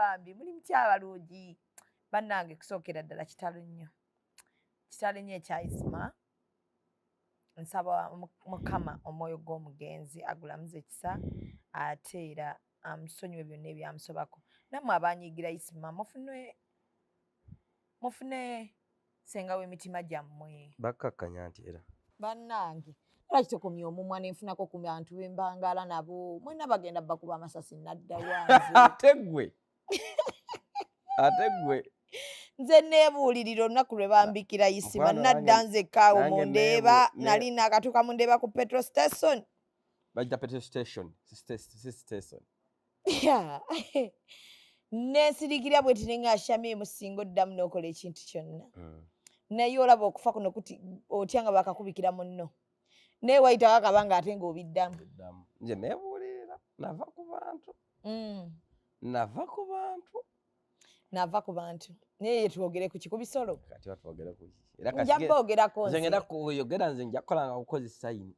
bambi muli mutyabalungi bannange kusookera ddala kitalo nnyo ekya Isima nsaba Mukama omwoyo gw'omugenzi agulamuza ekisa ate era amusonyiwe byonna ebyamusobako nammwe abanyiigira Isima mufune senga w'emitima gyammwe bakkakkanya nti era bannange era kitokomya omumwa nenfunako ku bantu bembangala nabo mwena bagenda bakuba amasasi nadda wanze ate gwe nze neebuulirira olunaku lwe bambikira Isima nadda nze kaawo mundeeba nali nakatuuka mundeeba ku petrol station bajja petrol station neesirikira bwe tinengashamye musinga oddamu n'okola ekintu kyonna naye olaba okufa kuno kuti otya nga bakakubikira munno naye wayitawo akabanga ate ng'obiddamu nze neebuulirira nava ku bantu naye twogere ku kikubisolo kati batwogere ku nja boogerako nze ngenda kuyogera nze nja kukola nga kukozi sayini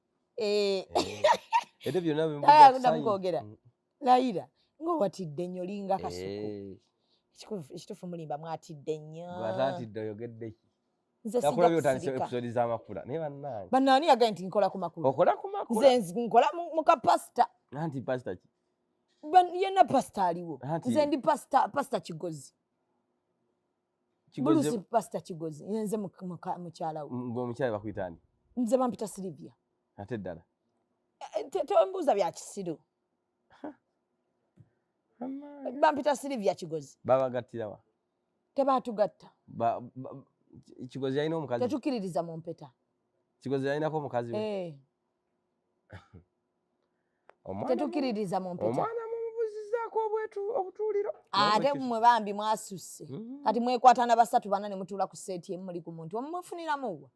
era byonna bimugera layira ng'owatidde nnyo linga kasuku ekitufu mulimba mwatidde nnyo atidde oyogedde ki nze nakulabye otandise episode z'amakula naye bannani yagaye nti nkola ku makulu okola ku makula nze nkola mu kapasita anti pasita ki yenna pasita aliwo nze ndi pasita Kigozi bulusi pasita Kigozi nze mukyala we ng'omukyala bakuyita ani nze bampita Silivia ate ddala tombuuza bya kisiro bampita Silivia Kigozi babagattirawa tebaatugatta Kigozi yalina omukazi tetukkiririza mu mpeta Kigozi yalinako omukazi we tetukkiririza mu mpeta omwana mumubuzizaako obutuuliro ate mmwe bambi mwasusse kati mwekwatana basatu bana ne mutuula ku seeti emu muli ku muntu omumufuniramu wa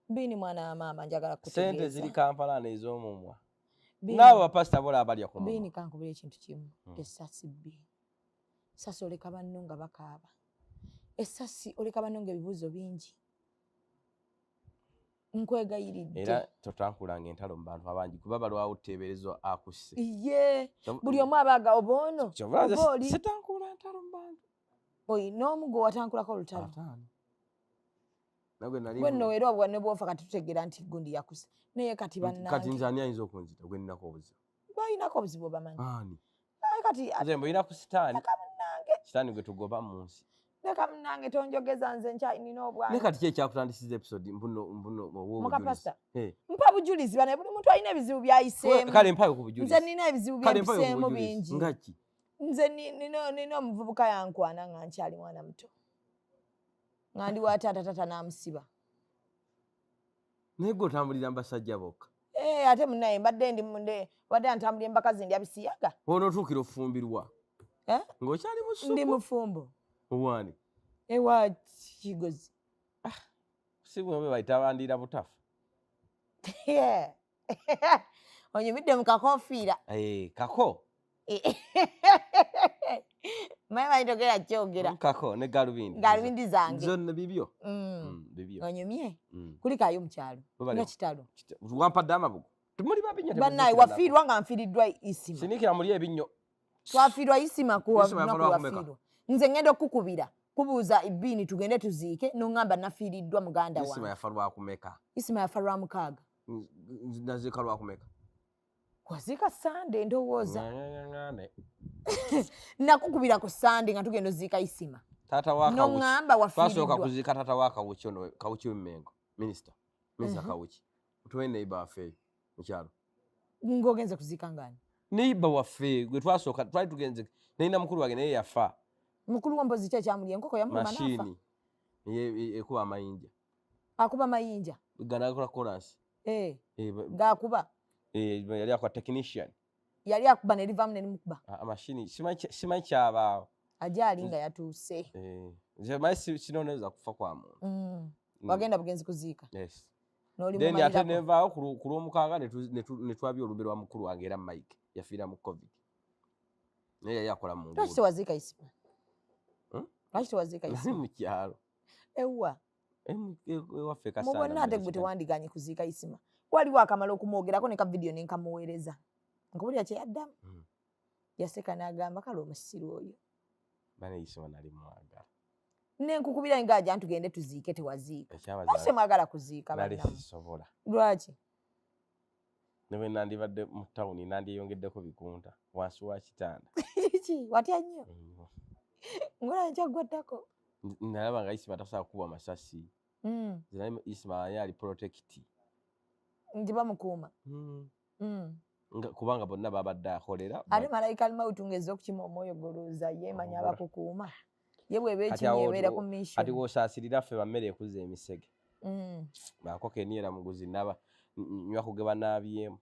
Bini mwana wa maama njagala kutegeeza sente ziri Kampala n'ez'omumwa naawe bapasita bola abalya ku mumwa Bini kankubira ekintu kimu essasi bbiri essasi oleka banno nga bakaaba essasi oleka banno nga ebibuuzo bingi nkwegayiridde era totankulanga entalo mu bantu abangi kuba balwawo oteeberezwa akusse ye buli omu abaaga oboono sitankula ntalo mu bantu oyina omu gwe watankulako olutalo gwe nno era obwo ne bwofa kati tutegeera nti gundi yakuse naye kati bannange kati nze ani ayinza okunzita gwe ninako obuzibu bayinako obuzibu obamanyi ani kati nze mbuyina ku sitaani sitaani gwe tugoba mu nsi leka munange tonjogeza nze nkyalina obwana naye kati ki ekyakutandisiza episode mbuno mukapasita mpa bujulizi bane buli muntu alina ebizibu byayiseemu kale mpayo ku bujulizi nze nina ebizibu byayiseemu bingi nga ki nze nina omuvubuka yankwana nga nkyali mwana muto nga ndi wa taata n'amusiba naye gwe otambulira mbasajja bokka ate munaye mbadde ntambulira embaka zindya bisiyaga onootuukira ofumbirwa ng'okyali musuku ndi mufumbo owaani ewa Kigozi si bwe bayita bandiira butafu onyumidde mu kakofiira kako maye bayitogera kyogera kako ne galubindi zange zonna bibyo onyumye kulikayo mukyalo nga kitalo wampadde amabugo tumuli babinyo bannaye wafiirwa nga nfiiriddwa Isima sinikira muli ebinyo twafiirwa Isima kuwafiirwa nze ngenda okukubira kubuuza ibbiini tugende tuziike n'oŋŋamba nafiiriddwa muganda wange Isima yafa lwakumeka Isima yafa lwa mukaaga naziika lwakumeka waziika Sande ndowooza nakukubira ku Sande nga tugenda oziika Isima taata wa n'oŋŋamba wafiiriddwa twasooka kuziika taata wa Kawuki w'Emmengo minisita Kawuki tuwe neiba waffe mukyalo ng'ogenze kuziika ngani neiba waffe gwe twasooka twali tugenze nalina mukulu wange naye yafa mukulu wa mbozi ki ekyamuli enkoko yamuluma n'afa mashini ekuba amayinja akuba mayinja ganakola kolansi gaakuba yali akwa technician yali akuba ne livaamu ne limukuba amashini simanyi kyabaawo ajaali nga yatuuse nze maye sinooneza kufa kwa muntu wagenda bugenzi kuziika then ate nenvaawo ku lwomukaaga ne twabya olumbe lwa mukulu wange era Mike yafiira mu covid naye yali akola mu lwaki tewaziika Isima lwaki tewaziika Isima mu kyalo ewa ewaffe Kasanda mubonna ate gwe tewandiganye kuziika Isima waliwo akamala okumwogerako ne ka vidiyo ne nkamuweereza nkubulira kye yaddamu yaseka n'agamba kale omusiru oyo bane Isima nali mwagala nenkukubira ngaja ntugende tuziike tewaziika ase mwagala kuziika nali bannamu sisobola lwaki newe nandibadde mu tawuni nandiyongeddeko bikunta wansi wa kitanda ki watya nnyo ngola nkyagwaddako nalaba nga Isima tasobola kuba amasasi zinaye Isima yali protect nti bamukuuma kubanga bonna babadde akolera ate malayika alimautu ngezza okukima omwoyo golooza yemanya abakukuuma ye bweba ekimu ebeera ku mission ati wosaasirira ffe bammere ekuza emisege baako keniera muguzi naba nywa kugeba naabyemu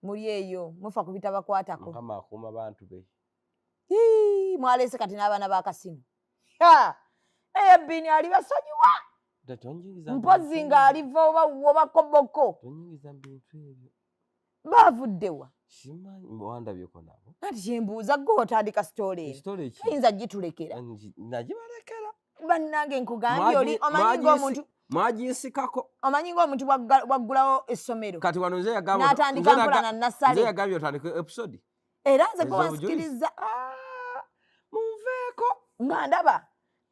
muli eyo mufa ku bitabakwatako Mukama akuuma abantu be mwaleese kati n'abaana b'akasimu ebini ali basonyiwa mpozi ng'aliva oba koboko tonyingiza mu bintu ebyo baavuddewa simanyi wandabyeko nabo anti kyembuuza gwe otandika sitole eno ayinza gitulekera nagibalekera bannange nkugambye oli omanyi ng'omuntu mwaginsikako omanyi ng'omuntu waggulawo essomero kati wano nze n'atandika mpola na nassale yagambye otandika episode era nze gwe wansikiriza munveeko nga ndaba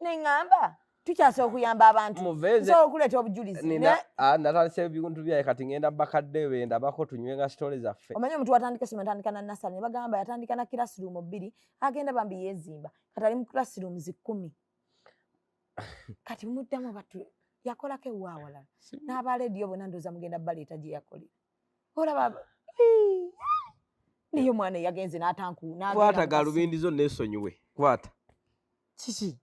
neŋŋamba tukyasobola okuyamba abantu nsobola okuleeta obujulizi natandisa ebintu byaye kati ngenda bakadde be ndabako tunywenga sitole zaffe omanyi omuntu watandika essomero atandika na nassale ne bagamba yatandika na classroom 2 agenda bambi yeezimba kati ali mu classroom 10 kati mumuddamu batu yakolako ewaawalala n'abaleediyo bonna ndooza mugenda baleeta gye yakolera olaba niyo mwana yagenze kwata galubindizo neesonyiwe kwata kiki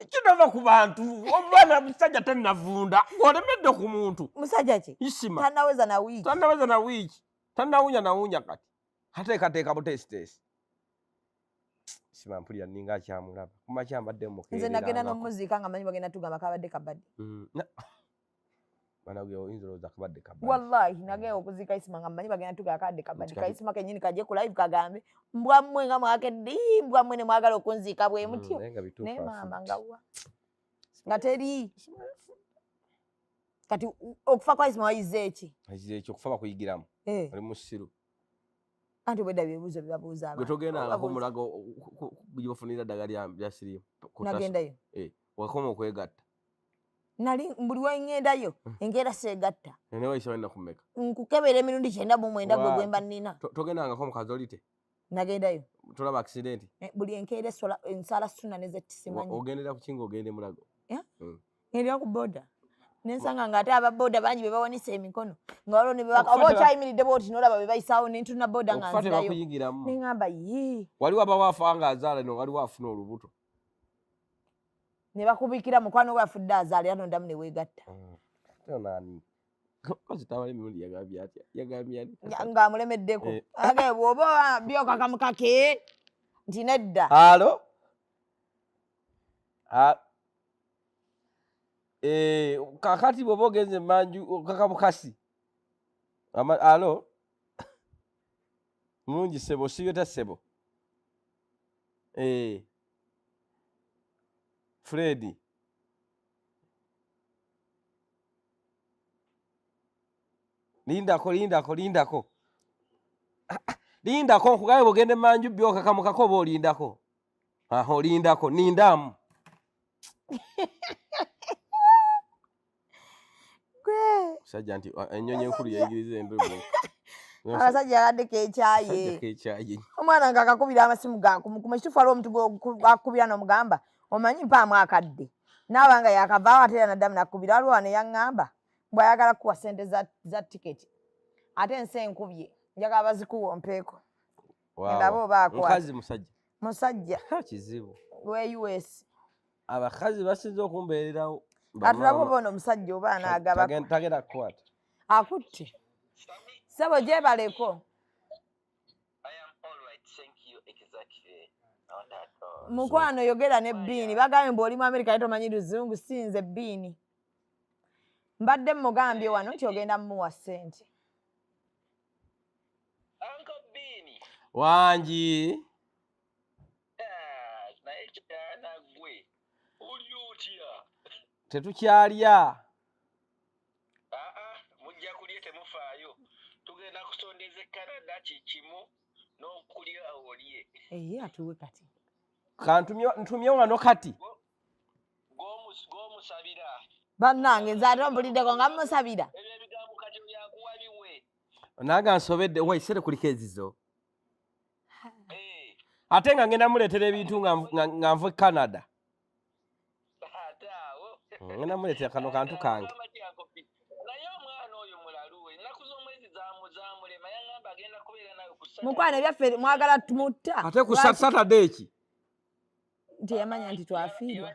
kinova ku bantu omwana musajja tannavunda ng'olemedde ku muntu musajja ki Isima tannaweza na wiiki tannawunya kati ateekateeka butesitesi Isima mpulira ninga akyamulaba kumakya mbadde mukeerera nze nagenda n'omuziika nga manyi bagenda tugamba kabadde kabadde banawe oyinza olowooza kabadde kabadde wallahi nagenda okuziika Isima nga manyi bagenda tugamba kabadde kabadde ka Isima kennyini kajje ku live kagambe mbwammwe nga mwakedde mbwammwe ne mwagala okunziika bwe mutyo naye maama nga wa nga teri kati okufa kwa Isima wayize eki okufa bakuyigiramu oli musiru anti obwedda byebuuzo byebabuuza abantu gwe togendangako mulago gyebafunira ddagala lya siriimu nagendayo wakoma okwegatta nali buli wengendayo enkeera seegatta newayisa nakumeka nkukebera emirundi 99 gwe gwemba nnina togendangako mukazi olite nagendayo tolaba accidenti buli enkeera ensala suna nezettisimanyi ogendera kukinga ogende mulago ngendera ku boda nensanga nga ate ababoda bangi be bawonisa emikono nga waliwo ne oba okyayimiridde bwoti n'olaba be bayisaawo nentuna boda nga nzirayo neŋŋamba waliwo abawaafa nga azaala no waliwo afuna olubuto ne bakubikira mukwano we afudde azaala era nondamu ne weegatta ng'amulemeddeko agaye bw'oba byokakamuka-ke nti nedda alo kakati bw'oba ogenze manju kakamukasi alo mulungi sebo siyota sebo Fredi lindako nkugabe bwogende manju byokakamukako oba olindako olindako nindamu sajja nti ennyonyi enkulu yayigiriza embebu abasajja yaddeko ekyaye omwana nga akakubira amasimu gankumukumu ekitufu waliwo omuntu gwakubira n'omugamba omanyi mpaamu akadde naaba nga yakavaawo ate era naddamu nakubira waliwo wano yaŋŋamba bw'ayagala kukuwa ssente za tiketi ate ensi enkubye njagala bazikuwompeeko endaba oba mukazi musajja kizibu we US abakazi basinze okumbeererawo atulaba oba ono omusajja oba anaagabako tagenda kukwata akutte sebo gyebaleko mukwano yogera ne Biini bagambye mbw'oli mu Amerika tomanyi luzungu sinze Biini mbadde mugambye wano nti ogenda mumuwa ssente wangi tetukyalya mujja kulya temufaayo tugenda kusondeza Canada kikimu atuwe kati ntumye wano kati bannange nze ate ompuliddeko nga mmusabira naga nsobedde waisere kuliko ezizo ate nga ngenda muleetera ebintu nga nve Canada ngenda muleetera kano kantu kange mukwano ebyaffe mwagala tumutta ate ku Saturday ki nti yamanya nti twafiirwa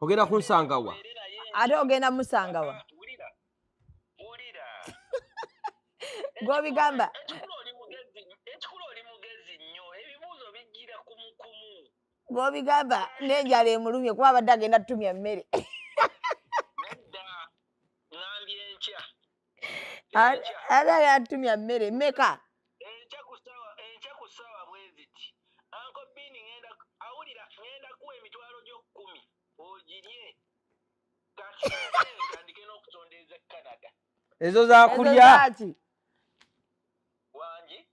ogenda kunsangawa ate ogenda musangawa gw'obigamba gw'obigamba n'enjala emulumye kuba abadde agenda tutumya mmere ate agenda tutumya mmere mmeka ezo zakulya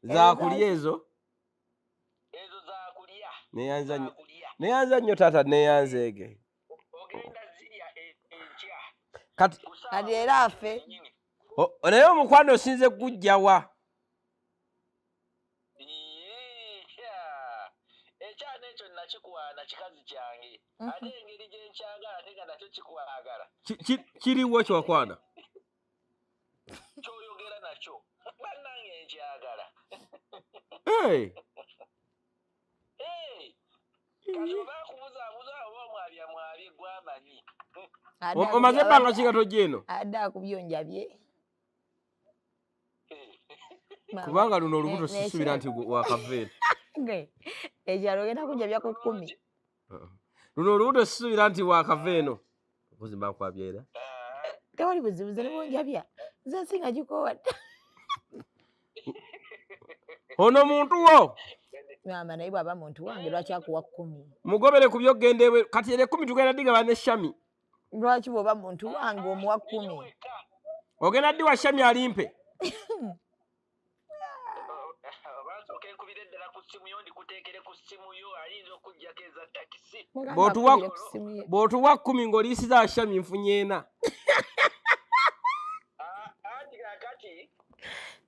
zakulya ezo neyanza nnyo taata neyanzeege kati era affe naye omukwano osinze kugujjawa kiriwo kyokwana kyoyogera nakyo bannange nkyagala kati oba kubuzaabuza oba omwabya gwamanyi omaze ebbanga kinga tojja eno adde akubyonjabye kubanga luno olubuto sisuubira nti wakaveera ekyalo ogenda kunjabya ku 10 luno olubuto sisuubira nti wakava eno obuzi mbankwabya era tewali buzibu ze nebonjabya nze nsinga gikowadde ono muntu wo mama naye bw'aba muntu wange lwaki akuwa 10 mugobere ku byogenda kati ere 10 tugenda digaba ne Shami lwaki bw'oba muntu wange omuwa 10 ogenda ddi wa Shami alimpe bw'otuwa 10 ng'oliisiza Shami nfunye ena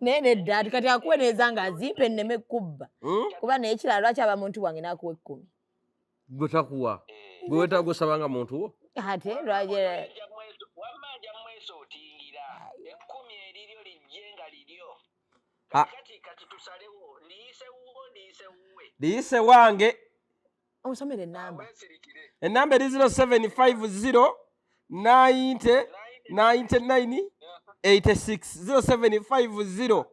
naye nedda ati kati akuweereza nga azimpe nneme kubba kuba naye ekirala lwaki aba muntu wange n'akuwa 10 gwe takuwa gwe wetaaga osabanga muntu wo ate lwaki liyise wange omusomere enamba eri 0750 90 99 86 0750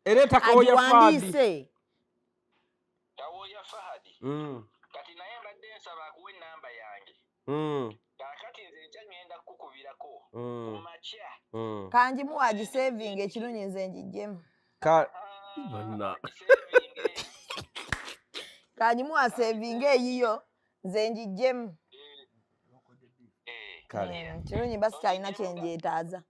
era takawoya Fahadi kati naye mbadde nsaba akuwa enamba yange kakati nze nkya ngenda kukubirako kumakya kanjimuwa agisevinga ekirungi nze njijjemu kanjimuwa sevinga eyiyo nze njijjemu kirungi basi kyalina kyenjeetaaza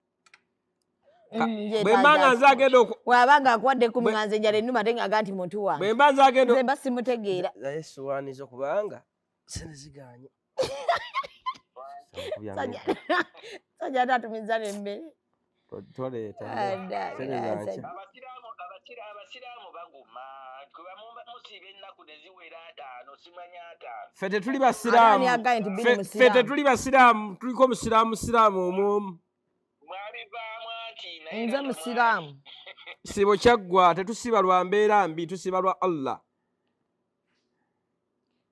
bwembanga nze agenda wabanga akuwadde 10 nga nze njala ennuma ate ng'aga nti muntu wange bwemba nze agenda nze mba simutegeera naye essowaani zo kubanga seneziganye sajja ate atumiza n'emmere toleeta abasiraamu baguma kuba musiiba ennaku ne ziwera 5 simanya 5 ffe tetuli basiraamu ffe tetuli basiraamu tuliko musiraamu omwomu mwabivaamu anti nze musiraamu sibo kyaggwa tetusiba lwa mbeera mbi tusiba lwa Allah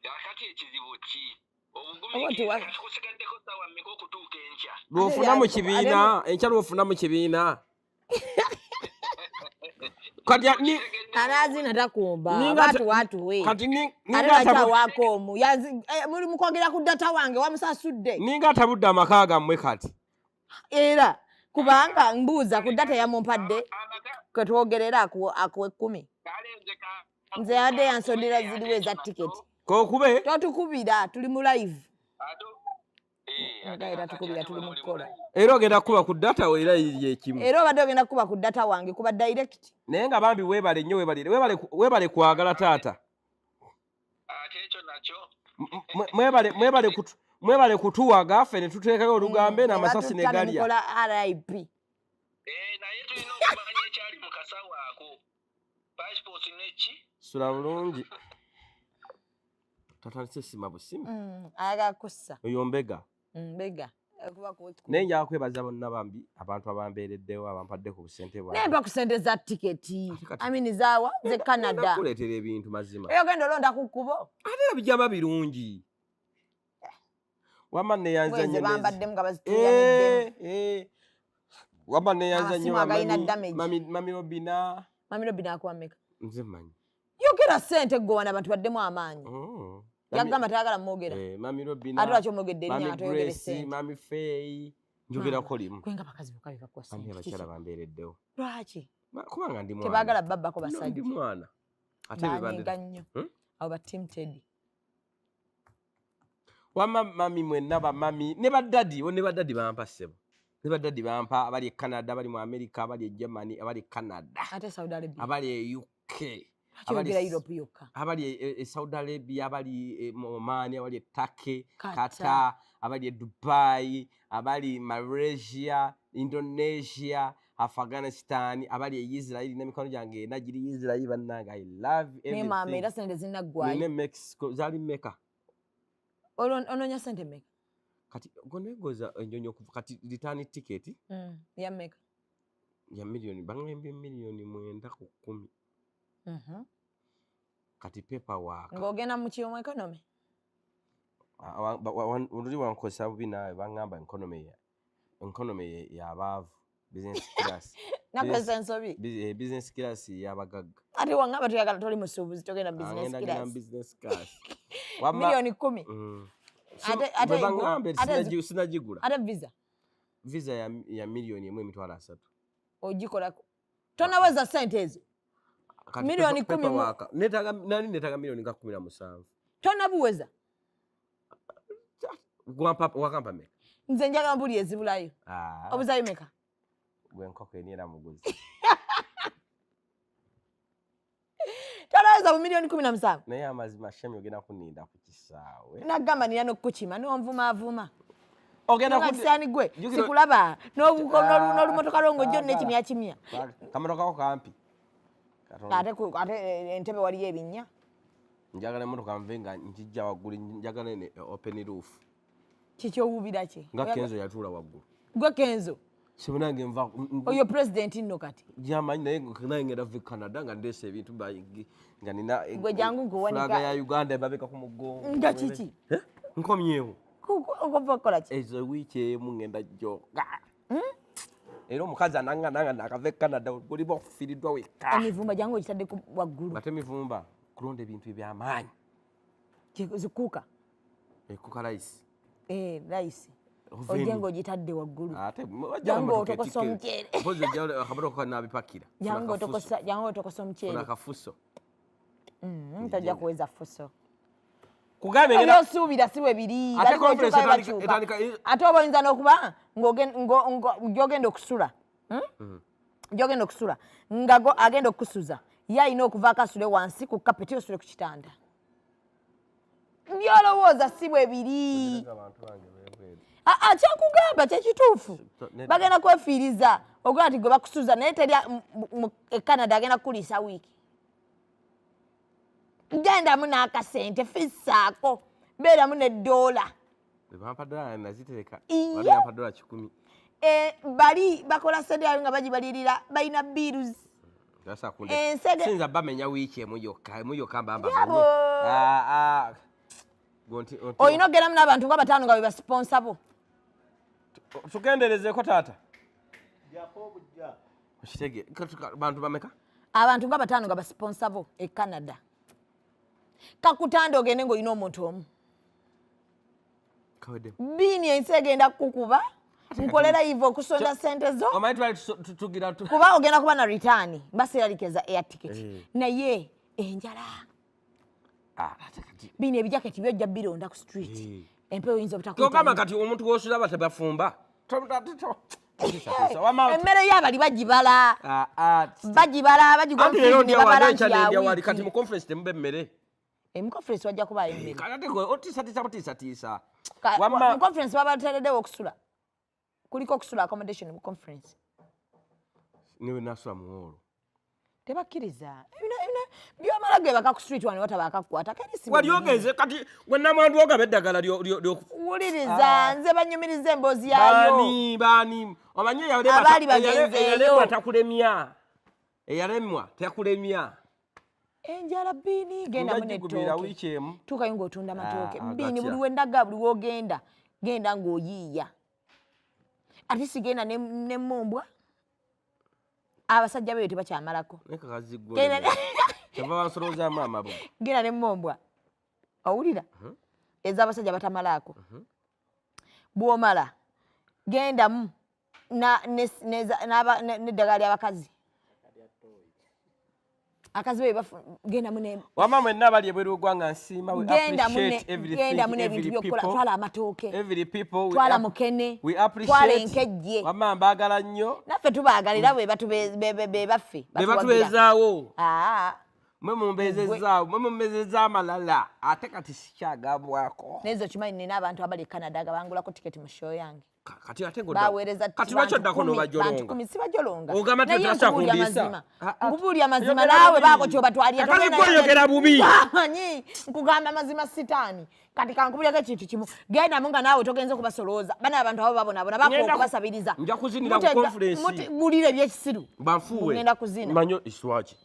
kakati ekizibu ki obugumikusigaddeko sawa mmeka okutuuka enkya lwofuna mu kibiina enkya lwofuna mu kibiina anazina takumba watuwe ate lwakyawaako omu muli mukwogera ku data wange wamusasudde ninga atabudde amaka gammwe kati era kubanga mbuuza ku data yamumpadde kwetwogerera akuwe 10 nze yadde yansondera ziriwo eza tiketi kokube totukubira tuli mu live Ngaira tukubira tuli mukola. Era ogenda kuba ku data era ye kimu. Era obadde ogenda kuba ku data wange kuba direct. Naye nga bambi webale nnyo webale kwagala taata. Ate ekyo nakyo. Mwebale kutuwaga ffe ne tuteekayo olugambe n'amasasi ne galya. Mukola RIP. Naye tulina okumanya ekyali mu kasawo ako. Passport neki? Sula bulungi. Tatandise sima busimu. Ayaga kussa. Oyo mbega. Mbega. Kuba ku. Naye nja kwebaza bonna bambi abantu abambeereddewo abampadde ku busente bwabwe. Nemba ku sente za tiketi. Amini zaawa ze Canada. Kuleetera ebintu mazima. Eyo genda olonda ku kkubo. Ate bijama birungi. Wamma ne yanza nnyo. Bambaddemu nga bazituyanidde. Wamma ne yanza nnyo Mami Robina. Mami Robina akuwa mmeka? Nze mmanyi. Yogera ssente ggowana abantu baddemu amaanyi. Yagamba tayagala mwogera. Mami Robina. Ate lwaki omwogedde erinnya atoyogere ssente. Mami Faye. Njogerako limu. Kwenga bakazi bokka bikakuwa ssente. Ani abakyala bambeereddewo. Lwaki? Kubanga ndi mwana. Tebaagala babbako basajja. Ndi mwana. Ate bebandika nnyo. Abo batimted. Wamma mami mwenna bamami ne baddadi bampa ssebo. Ne baddadi bampa abali e Canada, abali mu America, abali e Germany, abali e Canada. Ate Saudi Arabia. Abali e UK. Abali Europe yokka. Abali e Saudi Arabia, abali e Oman, abali e Turkey, Qatar, abali e Dubai, abali Malaysia, Indonesia, Afghanistan, abali e Israel n'emikono gyange nagiri Israel bannanga. I love everything. Ne mama era sente zinaggwayo. Ne Mexico zali Mecca. Ononya sente mmeka? Kati gonegoza enjonyo kati return ticket ya mmeka? Ya milioni bangembye milioni 9 ku 10. Kati paperwork. Ng'ogenda mu kiyomo economy? Unduli wankosa bubi nawe bangamba economy ya abaavu business class. Nakwesa ensobi? Business class y'abagagga. Ate wangamba tuyagala toli musuubuzi togenda business class. Milioni 10. Ate sinagigula. Ate visa ya milioni 1.3. Ogikolako. Tonaweza sente ezo. Milioni 10. Netaga milioni 17. Tonabuweza. Wakampa meka. Nze njagala mbuli ezibulayo. Obuzayo meka. Gwe nkoko eniera muguzi. Tonaweza mu milioni 17. Naye amazima shemi ogenda kuninda ku kisaawe. Nagamba nina n'okukima n'onvuma. Ogenda kusani gwe sikulaba n'olumotoka lwongo jjo n'ekimya. Kamotoka ko kampi. Ate entebe waliyo ebinnya. Njagala emotoka nvenga njijja waggulu njagala ne open roof. Kiki owubira ki? Nga Kenzo yatuula waggulu. Gwe Kenzo. Sibunange nva. Oyo president nno kati. Jamanyi naye ngenda vu Canada nga ndese ebintu bayingi nga nina gwe jangu nkuwanika. Flaga ya Uganda ebabeka ku mugongo. Nga kiki? Nkomyewo. Okola ki? Ezo wiki emu ngenda jjoga. Era omukazi ananga nakava Canada guli bofiriddwa wekka. Emivumba jangu ogitadde waggulu. Ate emivumba kulonda ebintu eby'amaanyi. Zikuuka. Ekuka rice. Rice. Ojengo ogitadde waggulu. Ate jangu otokosa omuceere. Mpozi ojja akamotoka n'abipakira. Jangu otokosa omuceere. Kuna kafuso. Tajja kuweza fuso. Kugambe ngena osuubira si we biri. Ate oba oyinza n'okuba ng'ogenda okusula. Gy'ogenda okusula. Nga agenda okukusuza. Ye alina okuva akasule wansi ku kapeti osule ku kitanda. Byolowooza si bwe biri. Kyakugamba kyekituufu. Bagenda kwefiiriza ogula nti gwe bakusuza naye teri e Canada agenda kukuliisa wiiki. Gendamu n'akasente fissaako beeramu n'eddoola. Bampa ddoola naziteeka. Bampa ddoola 10. Bali bakola ssedyayo nga bagibalirira balina bills. Sinza bamenya wiiki emu yokka mbamba. Olina okugeramu n'abantu nga 5 nga bwe basponsa bo. Tugenderezeko taata. Okitege bantu bameka? Abantu nga 5 nga basponsa bo e Canada. Kakutanda ogende ng'olina omuntu omu. Biini ensi egenda kukuba nkolera yiva okusonda sente zo. Kuba ogenda kuba na return baseraliikiriza air ticket. Naye enjala. Biini ebijaketi byojja bironda ku street. empewo yinza obutakwita togamba kati omuntu wosula batabafumba emmere y'abali bagibala bagigwali kati mu conference temube emmere emuconference wajja kubayo emmere otiisatiisa mu conference baba bateereddewo okusula kuliko okusula accommodation mu conference niwe nasula muwolo tebakkiriza byomala ge baka ku street wano batabakakukwata wali ogenze kati wenamwandu ogaba eddagala wuliriza nze banyumiriza emboozi yayo baani omanye eyalemwa takulemya eyalemwa takulemya enjala bini genda munegugubira wiiki emu tuukayo ng'otunda matooke bini buli wendaga buli wogenda genda ng'oyiiya ate sigenda nemmumbwa abasajja beyo tebakyamalako genda nemmumbwa owulira ez'abasajja batamalaako bw'omala gendamu n'eddagala ly'abakazi akazi be gendamu wama mwenna abali ebweru w'eggwanga nsiima gendamu n'ebintu by'okukola twala amatooke twala mukene twala enkejje wama mbaagala nnyo naffe tubaagalira bwe baffe be batubeezaawo mwe mumbezezza amalala ate kati sikyagabwako naye okimanyi nina abantu abali e Canada agabangulako tiketi mu show yange kati ate baweereza kati lwaki oddako n'obajolonga sibajolonga ogamba tetasakundisa nkubuulya mazima naawe baako kyobatwalira oyogera bubi manyi nkugamba mazima sitaani kati kankubulyako ekintu kimu gendamu nga naawe togenze kubasolooza bana abantu abo babonabona bakooka basabiriza nja kuzinira ku conference gulira ebyekisiru banfuwe ngenda kuzina manyo iswaki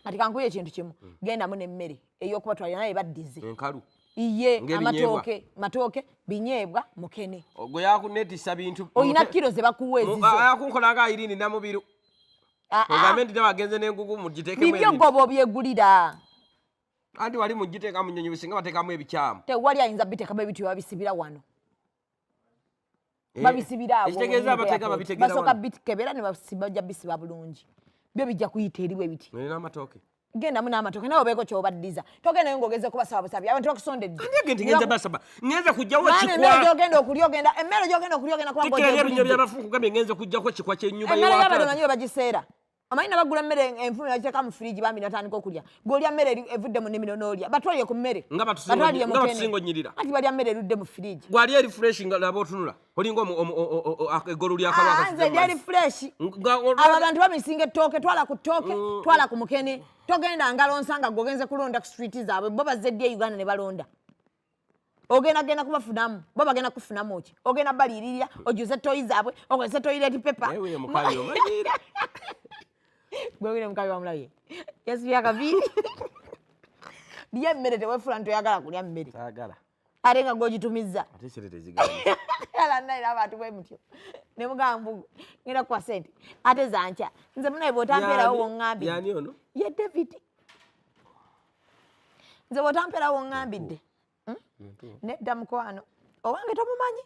kati kankubuly ekintu kimu gendamu n'emmere ey'okubatwalira naye baddize enkalu iye matooke binyeebwa mukene gwe yakunetisa bintu oyina kiro ze bakuweezizo yakunkolanga Irene namubiru ogambe nti nabagenze n'engugu mugiteekemu bibyo gobo byegulira anti wali mugiteeka mu nnyonyi bisinga bateekamu ebikyamu tewali ayinza biteekamu ebintu babisibira wano babisibira basooka bitikebera ne bajja bisiba bulungi byo bijja kuyita eriwe biti nina amatooke gendamu n'amatooke nawe obeeko kyobaddiza togendayo ng'ogeze kubasaba busabi abantu bakusondedde ngenze basaba ngenze kujjawo emmere gyogenda okulya ogenda emmere gyogenda okulya ogenda kubanga byabafu kugambye ngenze kujjako ekikwa ky'ennyumba emmere y'abadomanyi we bagiseera amanyi nabagula emmere enfumu bagiteeka mu firiji bambi natandika okulya ng'olya mmere evudde mu nnimiro n'olya batwalire ku mmere nga batusinga ati balya mmere erudde mu firiji gwali eri fresh nga laba otunula olinga eggolu lyakalwaka nze lyeri fresh abo abantu bamisinga ettooke twala ku ttooke twala ku mukene togenda ngalonsa nga gogenze kulonda ku street zaabwe bo bazze ddi e Uganda ne balonda ogenda kubafunamu bo bagenda kufunamu ki ogenda baliiririra ojuze toyi zaabwe okozese toilet paper gwewire mukabi wamulaye yasibya kaviiri lya emmere teweefula ntoyagala kulya mmere ate nga gogitumiza ala naira abantu bwe mutyo ne mugambu ngenda kwa sente ate zankya nze munaye bw'otampeerawo wongambidde ye David nze bw'otampeerawo wongambidde nedda mukwano owange tomumanyi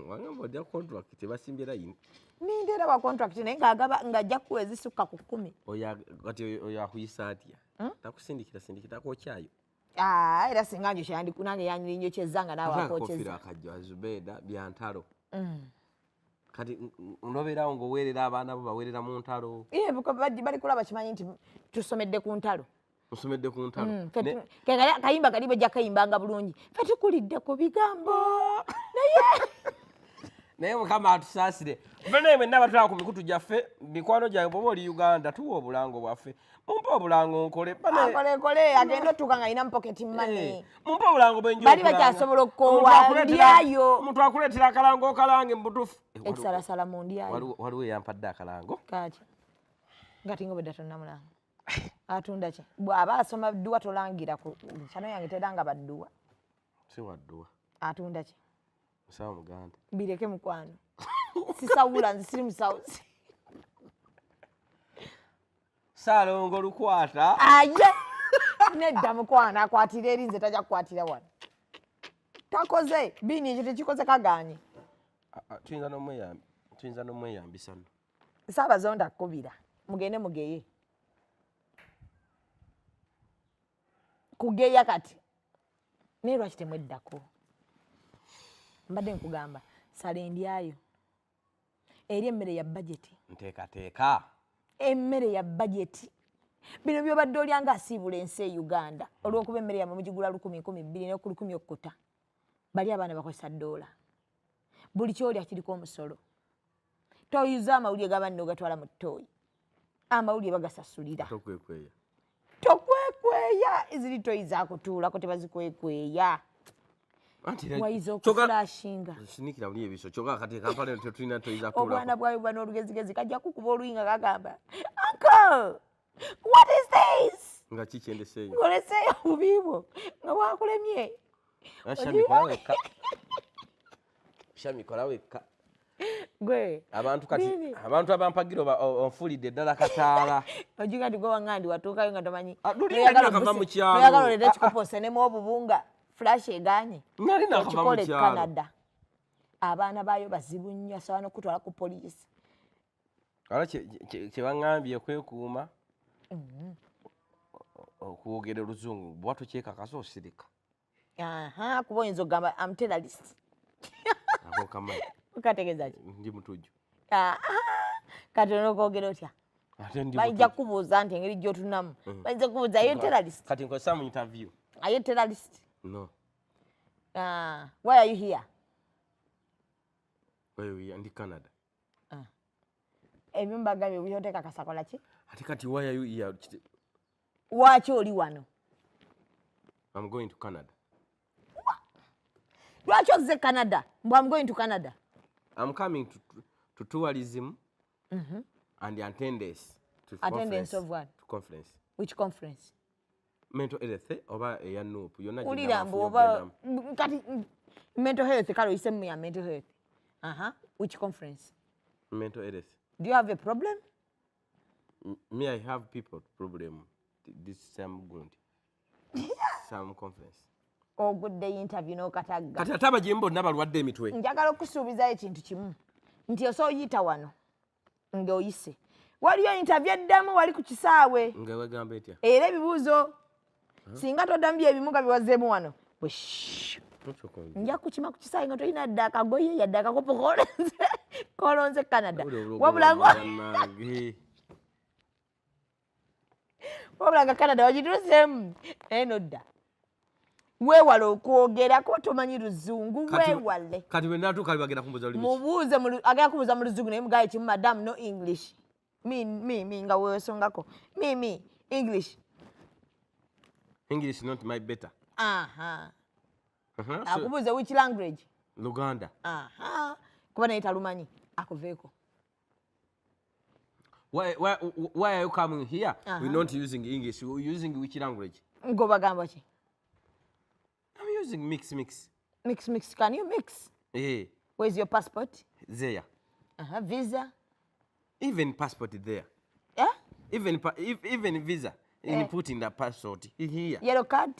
wangamba odya contract tebasimbye layini nindeera wa contract naye ng'ajja kuwa ezisukka ku 10 kati oyo akuyisa atya takusindikira kwokyayo era singa njo nange yanyirinyo kyezanga naawe akokyeza akajja Zubeida byantalo kati nobeerawo ng'oweerera abaana bo baweerera mu ntalo balikola bakimanyi nti tusomedde ku ntalo musomedde ku ntalo kayimba kali bajja kayimbanga bulungi fe tukulidde ku bigambo naye mukama atusaasire naye mwenna abatulaba ku mikutu gyaffe mikwano gyange bwoba oli Uganda tuwa obulango bwaffe mumpe obulango nkole kolekole agenda otuuka nga alina poketi mane mumpe obulango bali bakyasobola okukoowa ndyayo omuntu akuleetera akalango okalange mubutuufu ekisalasala mu ndyayo waliwo eyampadde akalango kaki nga tinga obwedda tonnamulanga atunda ki bw'aba asoma dduwa tolangira ku kyano yange teranga badduwa si wadduwa atunda ki musawo muganda bireke mukwano sisawula nze siri musawuzi Salongo lukwata aye nedda mukwano akwatira eri nze tajja kukwatira wano takoze bini ekyo tekikoze kaganye tuyinza n'omweyambisa nno Saabazonda akkubira mugende mugeye kugeya kati naye lwaki temweddako mbadde nkugamba sala endyayo eri emmere ya bajeti nteekateeka emmere ya bajeti bino byobadde olya nga asiibula ensi e Uganda olw'okuba emmere yamwe mugigula 1,200 ne ku 1,000 okkuta bali abaana bakozesa $1 buli kyolya kiriko omusolo toyuza amawulire g'abanne ogatwala mu ttooyi amawulire bagasasulira tokwekweya eziri toyi zakutuulako tebazikwekweya wayiza okufulashinga sinikira buli ebiso kyokka kati kampala tetulina toyi zakutuulako obwana bwayo bwana olugezigezi kajja kukuba oluyinga kagamba uncle what is this nga kikyendeseeyo ngoleseeyo bubiibwo nga bwakulemye shamikola wekka gwe abantu abampagira onfulidde eddala kataala ojiga nti gwe wangandi watuukayo nga tomanyi nakava mu kyalo oyagala oleta kikuposenemu obubunga flash eganye nali nakava mu kyalo Canada abaana baayo bazibu nnyo asobola n'okutwala ku poliisi ala kyebaŋŋambye okwekuuma okwogera oluzungu bwa tukyekakasa osirika kuba oyinza okugamba am terrorist ako kamanyi okategeeza ki ndi mutujju kati onokwogera otya bajja kubuuza nti engeri gy'otunamu bajja kubuuza aye terrorist kati nkozesa mu interview aye terrorist no why are you here ndi Canada ebyo mbagambye byotekakasa kola ki ate kati why are you here lwaki oli wano I'm going to Canada lwaki ozze Canada mbw I'm going to Canada I'm coming to tourism and attendance to attendance of what to conference which conference mental health oba eya NOP yonna ulira mbu oba kati mental health kale oyisemu ya mental health which conference mental health do you have a problem me I have people problem this some good some conference ogudde interview n'okatagga kati ate abajimbo nabalwadde emitwe njagala okusuubizayo ekintu kimu nti osooyita wano ng'oyise waliyo interview eddamu wali ku kisaawe nga bagamba etya era ebibuuzo singa toddamu byebimuga biwazeemu wano nja kukima ku kisaawe nga tolina dda akagoye yadde akakopo kolonze Canada wabula nga Canada wagituuseemu naye nodda weewale okwogerako tomanyi luzungu weewale kati bwe natuuka bagenda kumbuuza olulimi mubuuze agenda kubuuza mu luzungu naye mugaye kimu madam no English mi nga weesongako mi English not my better akubuuze which language Luganda kuba naye talumanyi akuveeko why are you coming here we're not using English we're using which language ngobagamba ki I'm using mix can you mix where's your passport there visa even passport there even visa in putting the passport here yellow card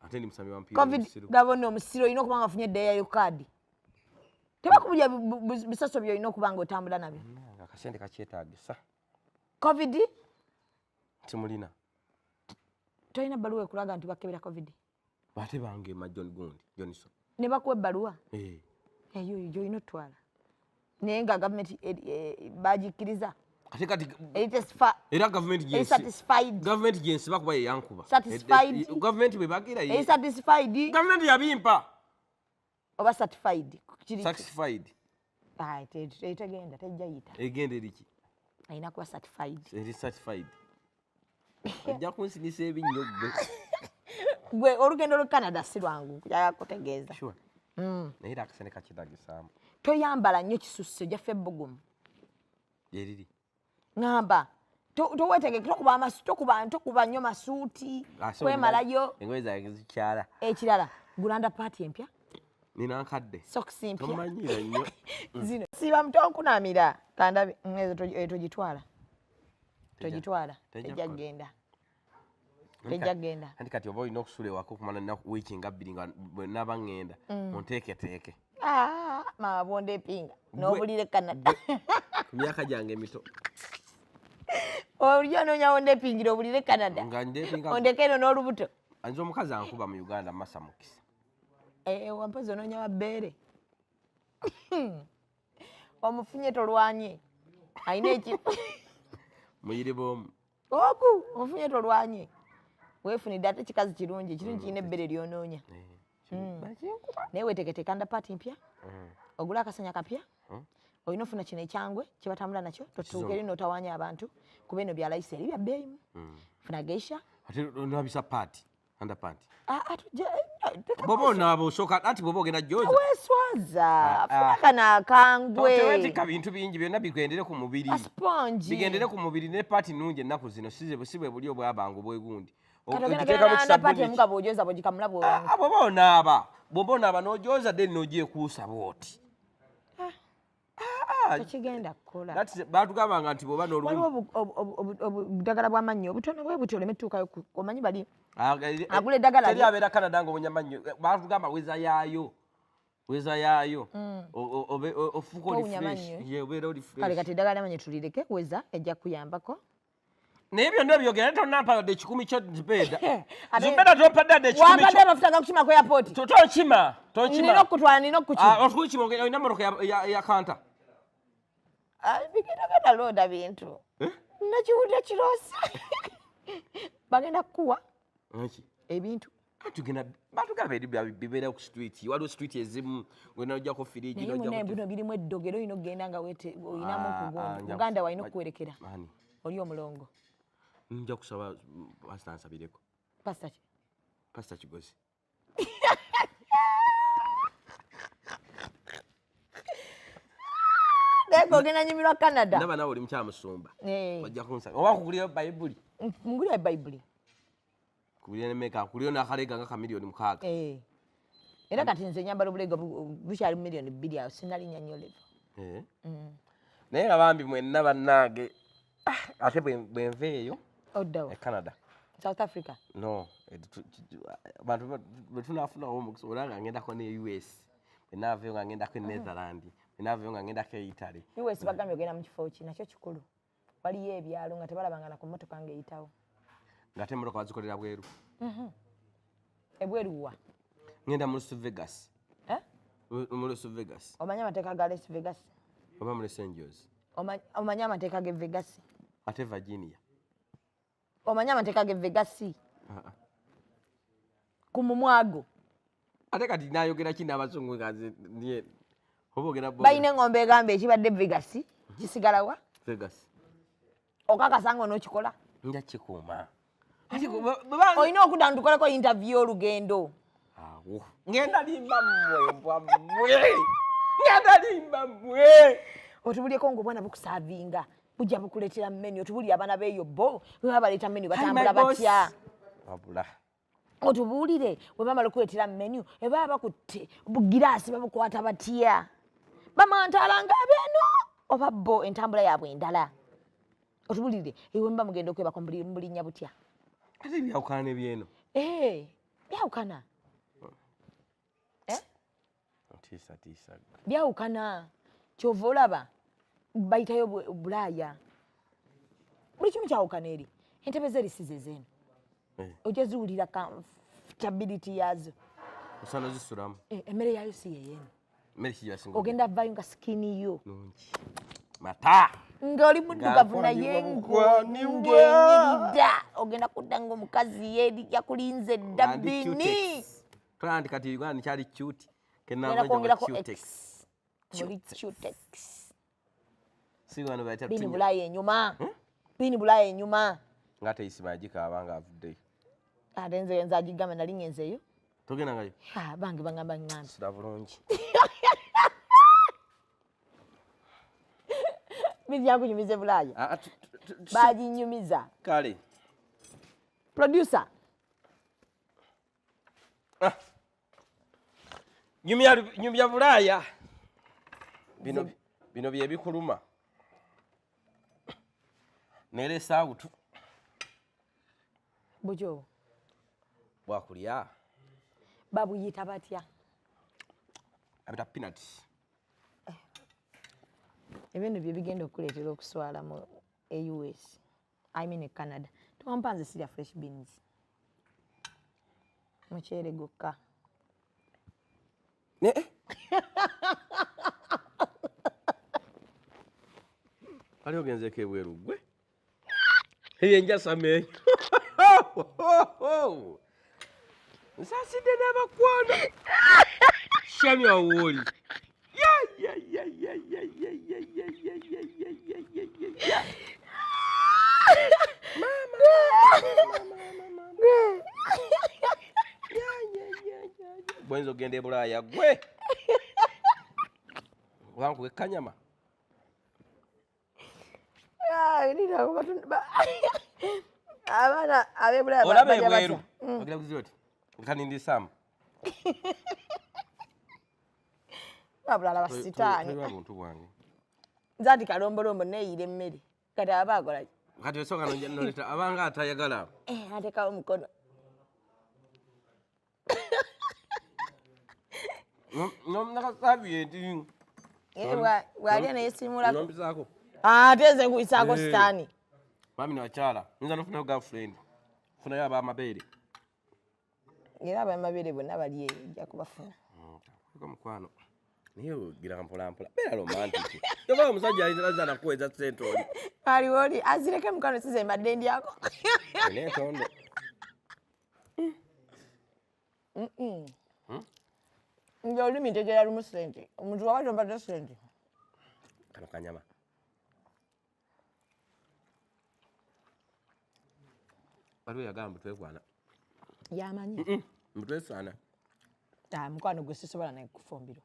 atendi musami wa mpira covid gavana omusiro olina okuba nga afunye edda yellow card tebakubuja bisaso byolina okuba nga otambula nabyo akasente kakyetaagisa covid timulina tolina baluwa ekulaga nti bakebera covid bate bange ma Johnson ne bakuwa ebbaluwa eyo gyolina otwala naye nga gavumenti bagikkiriza ate kati era gavumenti gyensi bakuba yeyankuba gavumenti bwe bagira gavumenti yabimpa oba certified tegenda tejja yita egenda eriki ayina kuba certified ajja kunsinisa ebinnyo gwe olugendo lwe Canada si lwangu kujaga kutegeeza naye akasene kakitagisaamu toyambala nnyo kisusse ojja ffe bbugumu yeriri ŋŋamba towetegeke tokuba nnyo masuuti kwemalayo engoye zange zikyala ekirala gulanda paati empya nina nkadde sokisi mpya tomanyira nnyo zino siba mutonkunamira kandabe togitwala tejja genda anti kati oba olina okusula ewaka okumala nnaku wiiki nga bbiri nga bwenaba ŋŋenda onteeketeeke mabonda epinga n'obulire Canada ku myaka gyange emito olyo noonya wonda epingira obulire Canada ondeka eno n'olubuto Anzo omukazi ankuba mu Uganda Masa Mukisa. Wampozi onoonya wa bbeere. Omufunye tolwanye. Ayina ekifu. Muyire bomu. Oku omufunye tolwanye. Weefunidde ate kikazi kirungi kirina ebbere lyonoonya. Naye weetegeteeka ndapaati mpya. Ogula akasanya kapya. Olina ofuna kino ekyangwe kye batambula nakyo totuuka eri n'otawaanya abantu kuba eno bya layisi eri bya bbeeyimu. Funa geisha. Ate onabisa paati underpanti. Bobo onaaba osooka anti bwoba ogenda Georgia. Weeswaza funa kana akangwe. Teweetika bintu bingi byonna bigendere ku mubiri. Aspongi. Bigendere ku mubiri ne paati nnungi ennaku zino si bwe buli obwabangu bwegundi. Katogenda paati emuka bw'ogyoza bw'ogikamula bw'owangu. Bw'oba onaaba n'ogyoza then n'ogyekuusa bw'oti. Tekigenda kukola. Baatugambanga nti bw'oba n'olumu. Waliwo obudagala bw'amannyo obutono bwe buti oleme tuukayo omanyi bali agula eddagala teri abeera Canada ng'obunya mannyo. Baatugamba weza yaayo ofuuka oli fresh. Kale kati eddagala ly'amannyo tulireke weza ejja kuyambako. Naye byonna byogera tonampa wadde ekikumi kyo Zubeda. Zubeda tompadde wadde ekikumi kyo. Wagadde amafuta gakukima ku airport. Tonkima. Nina okutwala nina okukima. Okukima olina mmotoka ya kanta. Bigenda looda bintu. Nakiwulira kiroosa. Bagenda kukuwa ebintu. Batugamba eri bibeera ku street. Waliwo street ezimu ng'olina ojjako firiji. Naye bino birimu eddogero olina okugenda nga oyinamu okugundi. Muganda walina okuwerekera. Oli omulongo. Nja kusaba pasita ansabireko. Pasita ki? Pasita Kigozi. Naye ogenda nyumirwa Canada. Ndaba nawe oli mukyamusumba. Ojja kunsaba. Oba kugulira Bayibuli. Mugulira Bayibuli. Kugulira n'emmeka kugulira n'akaleega nga kamiliyoni 6. Era kati nze nyambala obuleega bukyali miliyoni 2 awo sinnalinnya nnyo levo. Naye nga bambi mwenna bannange ate bwe nveeyo oddawo Canada. South Africa. No. Bantu bwe tunaafunawo omukisa olaba nga ngendako ne US. Bwe naaveeyo nga ngendako e Netherland. Bwe naaveeyo nga ngendako e Italy. US bagambye ogenda mu kifo ki nakyo kikulu. Waliyo ebyalo nga tebalabanga na ku mmotoka ng'eyitawo. Ng'ate emmotoka bazikolera bweru. Ebweru wa? Ngenda mu Las Vegas. Mu Las Vegas. Omanyi amateeka ga Las Vegas? Oba mu Los Angeles. Omanyi amateeka ge Vegas? Ate Virginia. Omanyi amateeka ge Vegas? Ku mumwago. Ate kati naayogera ki n'abazungu nga nze niye oba ogenda balina eng'ombe egamba ekibadde Vegas kisigalawa? Vegas. Okakasa nga onookikola? Nja kikuuma. Olina okuddamu tukoleko interview olugendo. Awo. Ngenda limba mmwe. Ngenda limba mmwe. Otubulyeko ng'obwana bukusaavinga bujja bukuleetera menu otubulye abaana b'eyo bo bwe baleeta menu batambula batya. Wabula. Otubuulire bwe bamala okuleetera menu eba bakutte bugiraasi babukwata batya. Bamantaala nga beno oba bo entambula yaabwe endala. Otubulire ewe mba mugenda okwebaka mu bulinnya butya. Ate byawukana n'ebyeno. Byawukana. Tiisa. Byawukana. Kyova olaba bayitayo Bulaaya. Buli kimu kyawukana eri. Entebe z'erisize zeeno. Ojja ziwulira stability yazo. Osana zisulamu. Emmere yaayo si yeyeeno. Mmere kijja singa. Ogenda vaayo nga sikini yo. Nungi. Mata. Ng'oli muddugavu naye ng'enyirira. Ogenda kudda ng'omukazi yeeri yakulinze eddabini. Kandi kati Uganda kyali cute. Ngenda kwongerako X. Ng'oli cutex. Siwano bayita Bini Bulaaya enyuma. Bini Bulaaya enyuma. Ngate isima agikaaba nga avuddeyo. Ate nze agigamba nali ngenzeeyo. Togenda ngayo? Bange bangamba ngamba. Sira bulungi. Bijja kunyumiza Bulaaya. Baginyumiza. Kale. Producer. Nyumya Bulaaya. Bino bye bikuluma. Nere sautu. Bujo. Bwakulya. Babuyita batya. Abita peanuts. Ebintu bye bigenda okuleetera okuswala mu US. I mean Canada. Tuwampanze sirya fresh beans. Muchere gukka. Ali ogenze kebweru gwe. Yenja samenyo. Nsaside n'abakwano. Shami awoli. Bwenzo ogende Bulaaya gwe. Wangu ekanyama. Abana abe Bulaaya olabe bweru. Ogira kuzoti. Kanindi Sam. Abulala basitaani. Abantu bwange. Nzati kalombolombo neeyire emmere. Kati abaakola. Kati esooka noleta abanga atayagala. Atekawo omukono. Nakasabi eti. Wali neyesimula. Nombisaako. Ate nze nkuyisako sitaani. Mami nakyala. Nza nofunayo girlfriend. Funayo ab'amabeere. Era ab'amabeere bonna bali ejja kubafuna. Mukwano. Niye ogira mpola. Beera romantic. Yoba omusajja ayinza nakuweza ssente oli. Aliwo oli azireke mukwano size mbadde ndyako. N'entondo. Nja olimi ntegera lumu ssente. Omuntu waba tompadde ssente. Kano kanyama. Waliwo yagamba mbu twekwana. Yamanyi. Mbu twesaana. Mukwano gwe sisobola naye kufumbiro.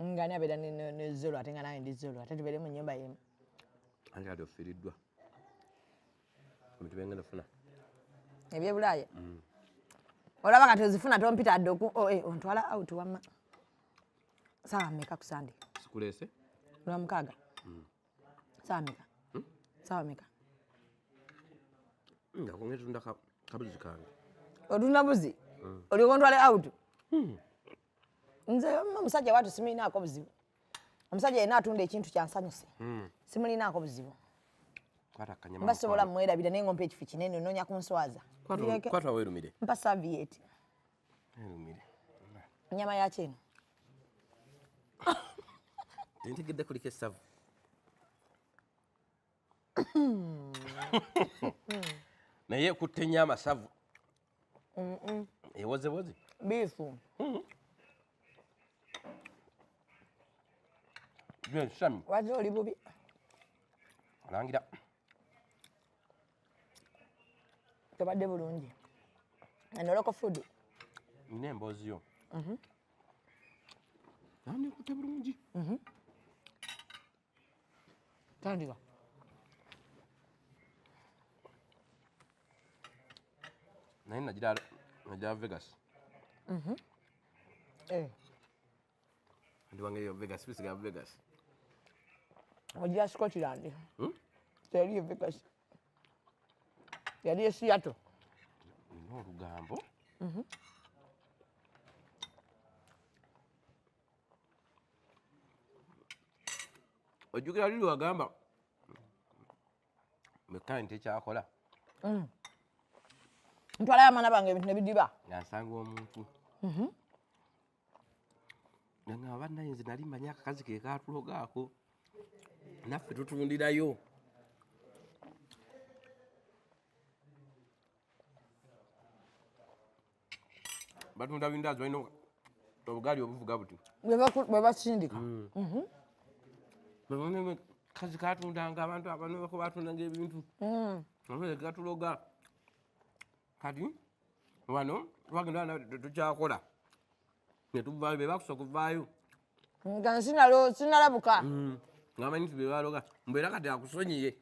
Ngani abeera ne zolo ate nga nawe ndi zolo ate tubeere mu nnyumba yemu. Andi ati ofiiriddwa. Omuntu bengenda ofuna. Ebyebulaaya. Olaba kati ozifuna tompita adde ontwala out wamma. Saawa mmeka ku Sande? Sikuleese? Lwa mukaaga. Saawa mmeka? Saawa mmeka? Nga kongera tunda kabuzi kange. Otunda buzi? Oliko ontwale out? Nze omusajja watu simulinaako buzibu. Omusajja yenna atunda ekintu kyansanyuse. Simulinaako buzibu. Kwata kanyama. Mbasobola mmwerabira naye ngompa ekifi kinene onoonya kunswaza. Kwata weerumire. Mpa saviyeeti. Weerumire. Nnyama ya kyeno. Tentegedde kuliko essavu. Naye kutte nnyo amasavu. Ewozewoze. Biifu. Sami. Wazze oli bubi. Olangira. Tobadde bulungi. Anoloko food. Nina emboozi yo. Nani kutte bulungi. Tandika. Naye nagira Vegas. Ndi wange yo Vegas, bisiga Vegas. Ogira Scotland. Teri Vegas. Yali Seattle. Nina olugambo. Ojjukira luli wagamba mekani tekyakola. Ntwalayo abaana bange ebintu ne bidiba. Nansanga omuntu. Nangamba bannayinze nali mmanyi akakazi ke kaatulogaako. Naffe tutundirayo. Batunda bindazi balina obugaali obuvuga buti. Bwe basindika. Kazi katundanga abantu abano bako batundanga ebintu. Naffe gatuloga. Kati wano twagenda tukyakola. Ne tuvaayo be bakusoka kuvaayo. Nga sinalabuka. Ngamanyi nti be baloga. Mbeera kati akusonyiye.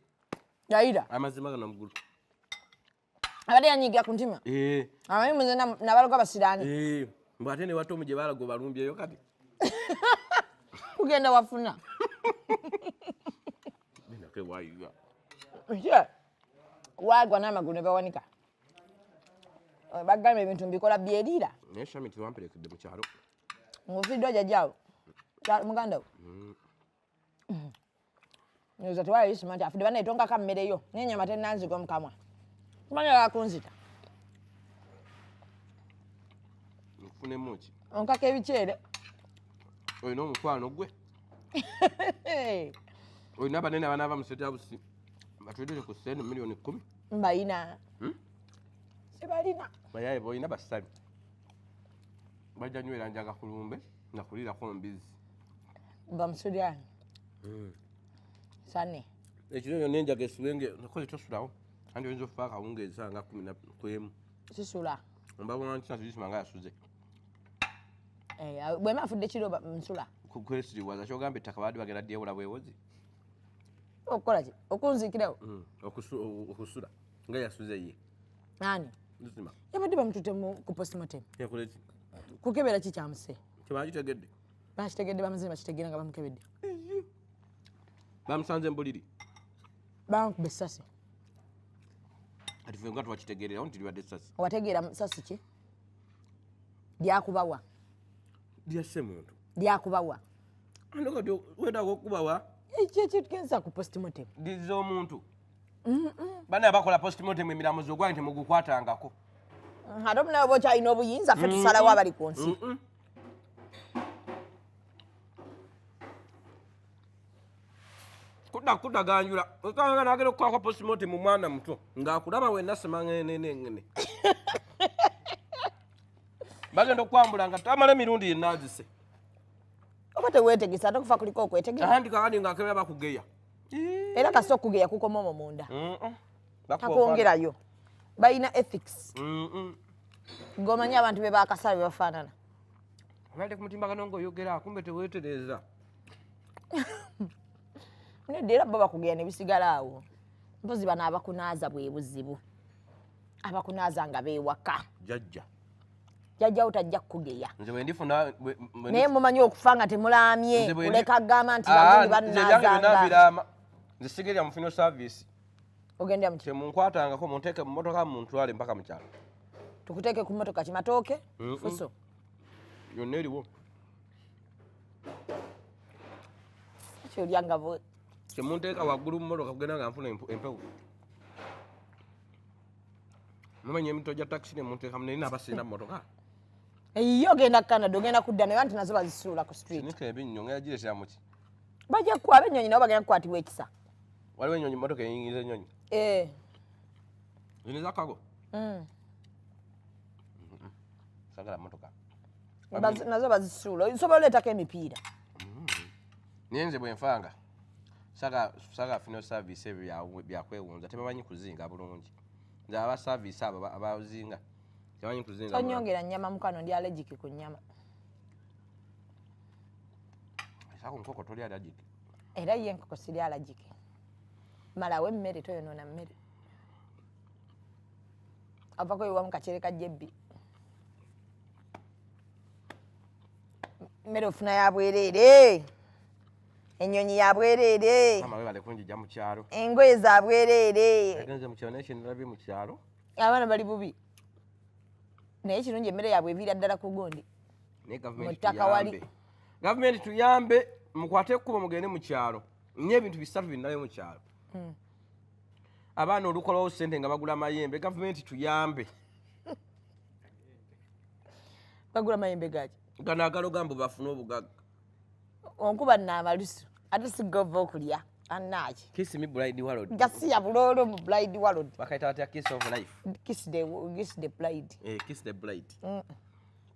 Yaira. Amazima gano mugulu. Abadde yanyiga ku ntima. Amanyi muze nabaloga basiraani. Mbwe ate ne watomu gye balago balumbyeyo kati. Kugenda wafuna. Nake wayiga. Wagwa n'amagulu ne bawanika. Bagamba ebintu mbikola byeriira. Naye Shami tiwamperekedde mu kyalo. Ng'ofiddwa jjajjaawo. Muganda wo. Nyoza tewala yisima nti afudde bannaye tongako mmere yo. N'ennyama tennanzigwa mu kamwa. Kumanya lwakunzita. Nfune muki. Onkaka ebiceere. Oyina omukwano gwe. Oyina banene abanava mu State House. Batwedde ku sente milioni 10. Mbayina. Sebalina. Bayaye boyina basali. Bajja nywera njaga kulumbe na kulirako mbizi. Mba Musudyani. Sane. Ekiro yonna enjaga esibenge nakoze tosulawo. Andi oyinza okufa akawungeeza nga 10 Sisula. Mbabona nti nakisimanga yasuze. Bwe mafudde kiro nsula. Kukwesiriwaza kyogamba ettaka baadde bagenda dyewula bwewozi. Okukola ki? Okunziikirawo? Okusula. Nga yasuze ye. Nani? Nsima. Yabadde bamutute ku postmortem. Yakole ki? Kukebera ki kyamuse? Kyebakitegedde. Bakitegedde bamaze bakitegeera nga bamukebedde. Bamusanze mbuliri. Bamukuba essasi. Kati ffe nga twakitegeererawo nti libadde essasi. Wategeera ssasi ki? Lyakubawa. Lyasse muntu. Lyakubawa. Ano kati weetaaga okubawa. Ekyekigenza ku postmortem. Liza omuntu. Bana abakola postmortem emiramuzi ogwange temugukwatangako. Ate omunawe bwokyalina obuyinza ffe tusalawo abali ku nsi. Kudaganjula okanga nagera okukwako postmortem mu mwana muto ng'akulaba wenna sema ngene. Bagenda okwambula nga tamala emirundi yenna azise. Oba teweetegesa ate okufa kuliko okwetegera. Ahandi kakandi ng'akebera bakugeya. Era kasi okugeya kukoma omwo munda. Takwongerayo. Balina ethics. Ng'omanyi abantu be baakasala be bafaanana. Abadde ku mutimbagano ng'oyogera kumbe teweetereza. Nedda era bo bakugeya ne bisigala awo. Mpozi bano abakunaaza bwe buzibu. Abakunaaza nga beewaka. Jajjawo tajja kukugeya. Nze bwe ndifuna naye mumanyi okufa nga temulaamye oleka agamba nti bagundi bannaazanga. Nze sigerya mu funeral service. Ogendera mu temunkwatangako munteeke mu mmotoka muntwale mpaka mu kyalo. Tukuteeke ku mmotoka kimatooke fuso. Yonna eriwo. Kyolyanga bo. Temunteeka waggulu mu mmotoka kugenda nga nfuna empewo. Mumanyi emito gya takisi ne munteeka mu nina abasirina mu mmotoka. Eyo ogenda Canada ogenda kudda naye nti nazo bazisuula ku street. Sinika ebinnyo ngera gireetera muki. Bajja kukwaba ennyonyi nabo bagenda kukwatibwa ekisa. Waliwo ennyonyi mmotoka eyingiza ennyonyi. Zino ezakago. Sagala mmotoka. Nazo bazisuula osobola oleetako emipiira. Naye nze bwe nfanga saga funeral service ebyo byakwewunza tebamanyi kuzinga bulungi. Nze aba service abo abazinga tebamanyi kuzinga. Onyongera nnyama mukano ndi allergic ku nnyama. Sako nkoko toli allergic. Era ye enkoko siri allergic. Malawo emmere toyonoona mmere. Avako ewa mu kacere ka jebbi. Mmere ofuna ya bwereere. Ennyonyi ya bwereere. Mama we bale kunjija mu kyalo. Engoye za bwereere. Agenze mu kyalo n'ekintu nalabye mu kyalo. Abaana bali bubi. Naye kirungi emmere yaabwe eviira ddala ku gundi. Ne gavumenti tuyambe mukwate ekkubo mugende mu kyalo. Nnyo ebintu bisatu binnayo mu kyalo. Abaana olukolawo ssente nga bagula mayembe gavumenti tuyambe. Bagula mayembe gaki? Gano agalogambo bafune obugagga. Onkuba n'amalusu ate sigova okulya annaaki. Kiss me Bride World. Njasiya buloolo mu Bride World. Bakaita batya kiss of life. Kiss the bride. Kiss the bride.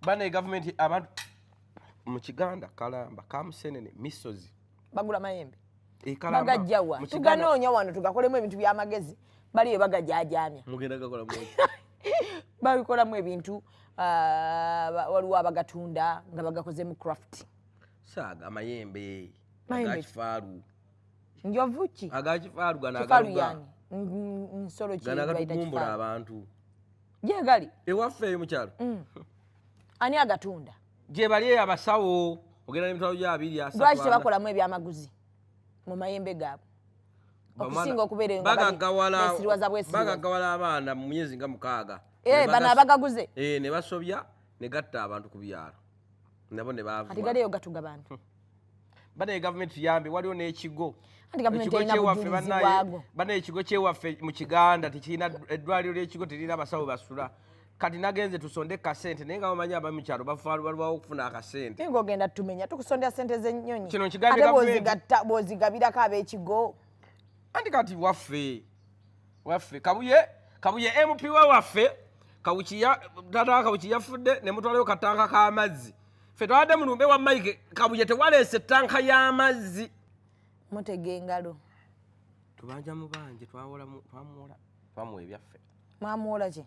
Bana gavumenti abantu mu Kiganda Kalamba Kamusenene Misozi. Bagula mayembe. Kalamba. Bagajjawa. Tuganoonya wano tugakolemu ebintu by'amagezi. Baliyo bagajjaajamya. Mugenda gakola mu. Babikolamu ebintu waliwo abagatunda nga bagakoze mu craft. Saga amayembe. Agakifaalu. Njovu ki? Agakifaalu ganagaluga. Nsolo ki bayita kifaalu. Abantu. Je gali. Ewaffe mu kyalo. Ani agatunda? Je bali abasawo. Ogenda n'emitwalo gya 2 asatu. Lwaki tebakolamu ebyamaguzi mu mayembe gaabwe? Okusinga okubeera nga bagagawala abaana mu myezi nga 6. Bano abagaguze? Ne basobya ne gatta abantu ku byalo. Nabo ne baavu. Kati galiyo gatuga bantu. Bana gavumenti yambi waliwo n'ekigo. Anti gavumenti erina bujulizi bwago. Bana ekigo kyewaffe mu Kiganda tekirina eddwaliro ly'ekigo terina abasawo basula. kati nagenze tusonde kasente naye nga bamanya abamukyalo balwawo okufuna akasente naye ng'ogenda tumenya tukusondera sente z'ennyonyi kino nkigambe ate bw'ozigabirako ab'ekigo anti kati waffe kabuye mp waffe tata kawuki yafudde ne mutwalayo katanka k'amazzi ffe twawadde mulumbe wa Mike kabuye tewaleese ettanka y'amazzi mutega engalo tubanja mu banje twamuwa ebyaffe mwamuwola ki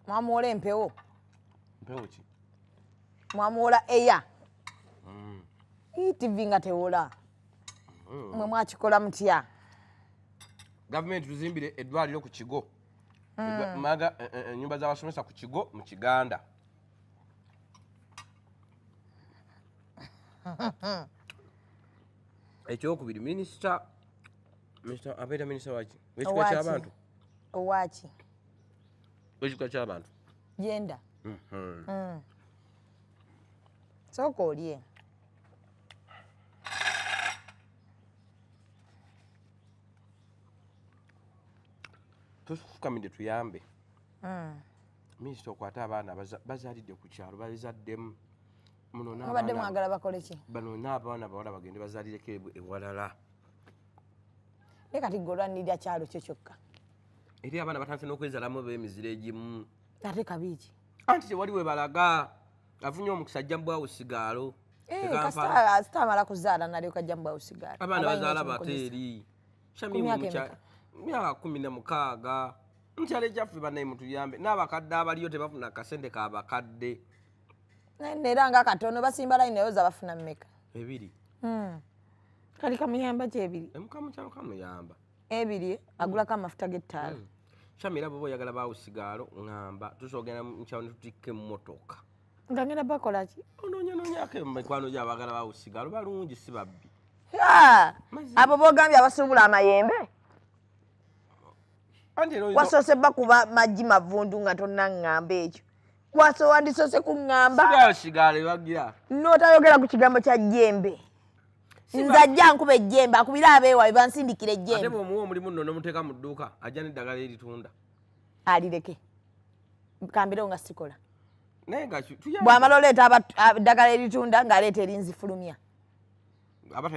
mwamuwola empewo ki mwamuwola eya tv nga tewola mwe mwakikola mutya gavumenti tuzimbire eddwaliro ku kigo maga ennyumba z'abasomesa ku kigo mu Kiganda ekyokubiri minisita abeera minisita waki wekika ky'abantu owaki wekika ky'abantu genda sooka olye tufukamidde tuyambe minisita okwate abaana bazaalidde ku kyalo bazaddemu mubadde mwagala bakole ki bano n'abaana bawala bagende bazaalireko ewalala naye kati gwe olwanirira kyalo kyo kyokka eri abaana batandise n'okwezaalamu b'emiziro egimu ate kabiiki anti tewali we balaga afunye omukisa ajja mu Bwawusigaalo sitamala kuzaala nalyoka ajja mu Bwawusigaalo abaana bazaala bateeri myaka 16 mukyalo ekyaffe banaye mutuyambe n'abakadde abaliyo tebafuna akasente kabakadde era nga katono basimba layini nayo zabafuna mmeka 2 kali kamuyamba ki 2 emukamukyalo kamuyamba 2 agulako amafuta g'ettaala Shamira bobo yagala Bwawusigaalo ngamba tusogera mukyalo netutikke emmotoka nga ngenda bakola ki onoonyanoonyako emikwano gy'abagala Bwawusigaalo balungi si babbi abo bogambye abasuubula amayembe wasoose bakuba maggi mavundu nga tonnaŋŋamba ekyo wandisose kuŋŋamba n'otayogera ku kigambo kya jjembe nze ajja nkuba ejjembe akubire abeewabe bansindikira ejjembe ate bw'omuwa omulimu nno n'omuteeka mu dduuka ajja n'eddagala eritunda alireke kambirewo nga sikola naye nga bw'amala oleeta eddagala eritunda ng'aleeta erinzifulumya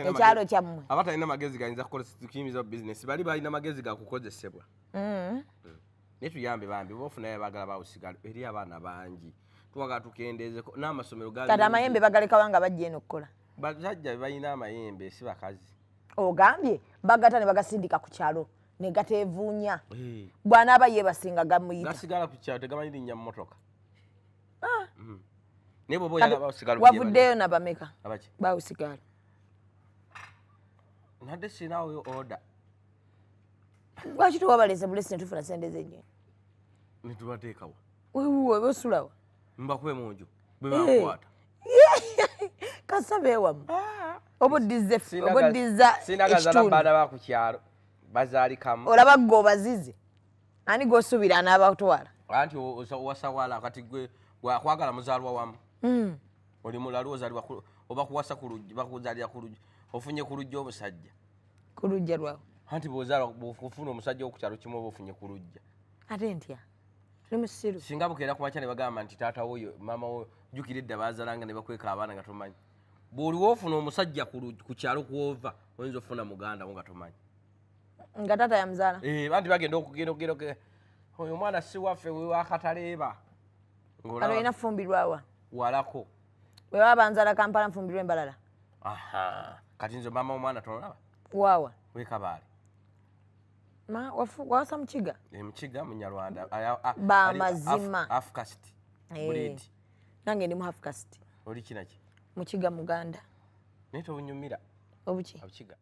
ekyalo kyammwe abatalina magezi gayinza kukiyimiza bizinesi bali balina magezi gakukozesebwa naye tuyambe bambi bofunayo abagala Bwawusigaalo eri abaana bangi twagala tukendeezeko n'amasomero kati amayembe bagalekawa nga bajja eno okukola basajja balina amayembe si bakazi ogambye bagata ne bagasindika ku kyalo ne gateevuunya bw'anaaba yeebasinga gamuyita gasigala ku kyalo tegamanyi linnya mu motoka naye bwoba oyagala Bwawusigaalo wavuddeyo nabameka abaki Bwawusigaalo nadde sinaawo oda lwaki tewabaleese bulesi netufuna sente zennyini netubateekawo wewe bosulawa mbakube munju bebakwata kasaba ewamu obuddiza sinagazala baana bakukyalo bazaalikamu olaba gwe obazize ani gwosuubira anaabatwala anti owasawala kati gwe wakwagala muzaalwa wamu oli mulalu ozaalibwa oba kuwasa ku luggi bakuzaalira ku luggi ofunye ku luggi omusajja ku lujja lwawe anti bw'ofuna omusajja wokukyalo kimu oba ofunye ku lujja ate ntya tuli mu ssiru singa bukeera kumakya ne bagamba nti taata woyo maama wo jjukira edda baazalanga ne bakweka abaana nga tomanyi bw'oliwo ofuna omusajja ku kyalo kwova oyinza ofuna muganda wo nga tomanyi nga taata yamuzaala anti bagenda okugenda oyo omwana si waffe wewakataleeba kati olina fumbirwawa walako wewaba banzaala Kampala nfumbirwa embalala kati nze maama omwana tonolaba waawa wekabaale wawasa mukiga mukiga munyarwanda bamazima afcast buledi nange ndi mu afcast oli kinaki mukiga muganda naye tobunyumira obuki abukiga